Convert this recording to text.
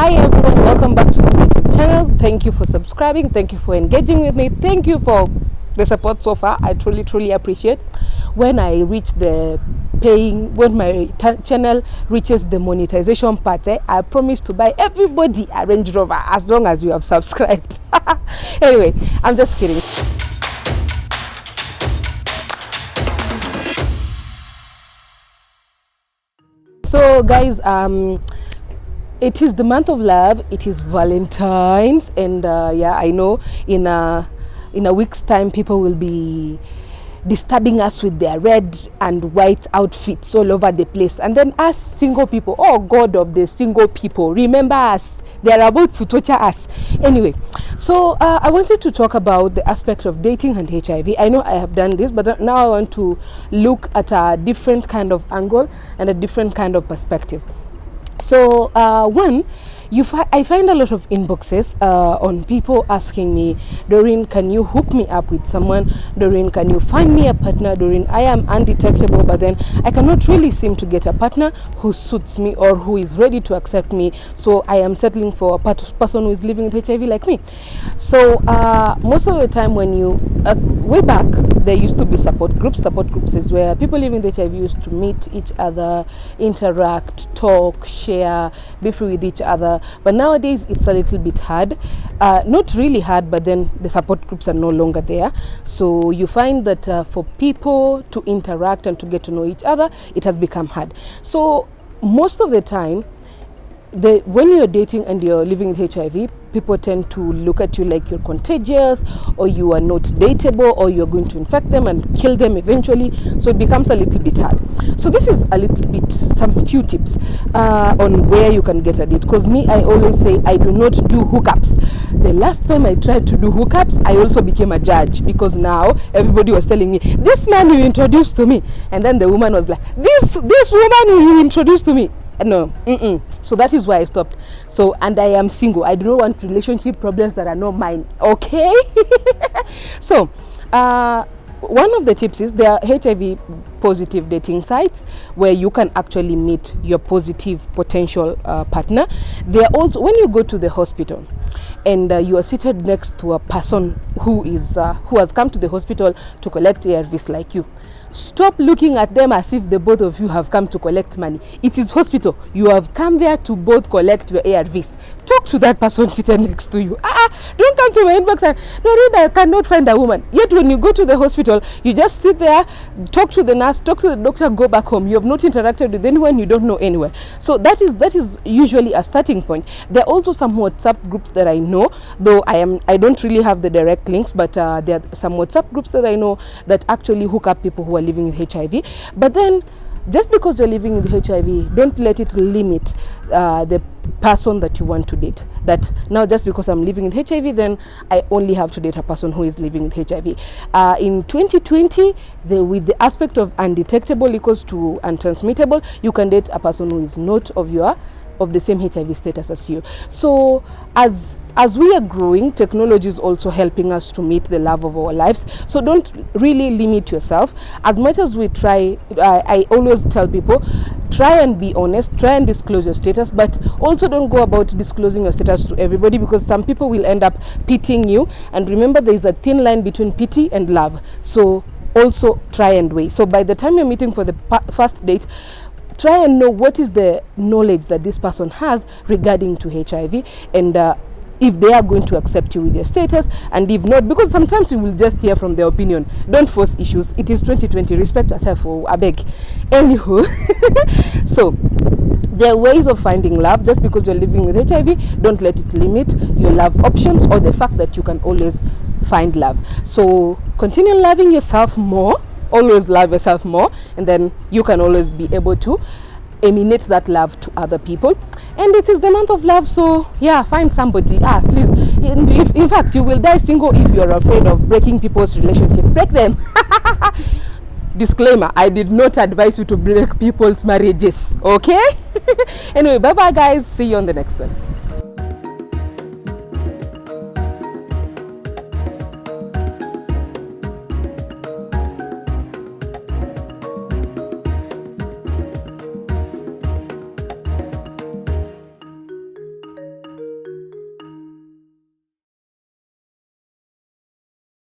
Hi everyone, welcome back to my YouTube channel. Thank you for subscribing, thank you for engaging with me, thank you for the support so far. I truly appreciate. When I reach the paying, when my channel reaches the monetization part, I promise to buy everybody a Range Rover as long as you have subscribed. Anyway, I'm just kidding. So guys, it is the month of love, it is Valentine's, and yeah, I know in a week's time people will be disturbing us with their red and white outfits all over the place, and then us single people, oh god of the single people, remember us, they are about to torture us. Anyway, so I wanted to talk about the aspect of dating and HIV. I know I have done this, but now I want to look at a different kind of angle and a different kind of perspective. So one, I find a lot of inboxes on people asking me, Doreen, can you hook me up with someone? Doreen, can you find me a partner? Doreen, I am undetectable, but then I cannot really seem to get a partner who suits me or who is ready to accept me. So I am settling for a person who is living with HIV like me. So most of the time when you, way back, there used to be support groups. Support groups is where people living with HIV used to meet each other, interact, talk, share, be free with each other. But nowadays it's a little bit hard, not really hard, but then the support groups are no longer there. So you find that for people to interact and to get to know each other, it has become hard. So most of the time, when you're dating and you're living with HIV, people tend to look at you like you're contagious, or you are not dateable, or you're going to infect them and kill them eventually. So it becomes a little bit hard. So this is a little bit, some few tips on where you can get a date. Because me, I always say I do not do hookups. The last time I tried to do hookups, I also became a judge, because now everybody was telling me, this man you introduced to me, and then the woman was like, this woman you introduced to me. No, so that is why I stopped. So, and I am single. I do not want relationship problems that are not mine. Okay. So one of the tips is there are HIV positive dating sites where you can actually meet your positive potential partner. They are also, when you go to the hospital and you are seated next to a person who has come to the hospital to collect ARVs like you, stop looking at them as if the both of you have come to collect money. It is hospital. You have come there to both collect your ARVs. Talk to that person seated next to you. Don't come to my inbox and, no, I cannot find a woman. Yet when you go to the hospital, you just sit there, talk to the nurse, talk to the doctor, go back home. You have not interacted with anyone, you don't know anywhere. So that is usually a starting point. There are also some WhatsApp groups that I know, though I don't really have the direct links, but there are some WhatsApp groups that I know that actually hook up people who are living with HIV. But then just because you're living with HIV, don't let it limit the person that you want to date. That now just because I'm living with HIV, then I only have to date a person who is living with HIV. In 2020, with the aspect of undetectable equals to untransmittable, you can date a person who is not of the same HIV status as you. So as we are growing, technology is also helping us to meet the love of our lives. So don't really limit yourself. As much as we try, I always tell people, try and be honest, try and disclose your status, but also don't go about disclosing your status to everybody, because some people will end up pitying you. And remember, there is a thin line between pity and love. So also try and weigh. So by the time you're meeting for the first date, try and know what is the knowledge that this person has regarding to HIV, and if they are going to accept you with your status, and if not, because sometimes you will just hear from their opinion. Don't force issues. It is 2020. Respect yourself, for I beg. Anywho, so there are ways of finding love. Just because you're living with HIV, don't let it limit your love options or the fact that you can always find love. So continue loving yourself more. Always love yourself more, and then you can always be able to emanate that love to other people. And it is the month of love, so yeah, find somebody. Please, in fact, you will die single if you are afraid of breaking people's relationship. Break them. Disclaimer, I did not advise you to break people's marriages, okay? Anyway, bye bye guys, see you on the next one.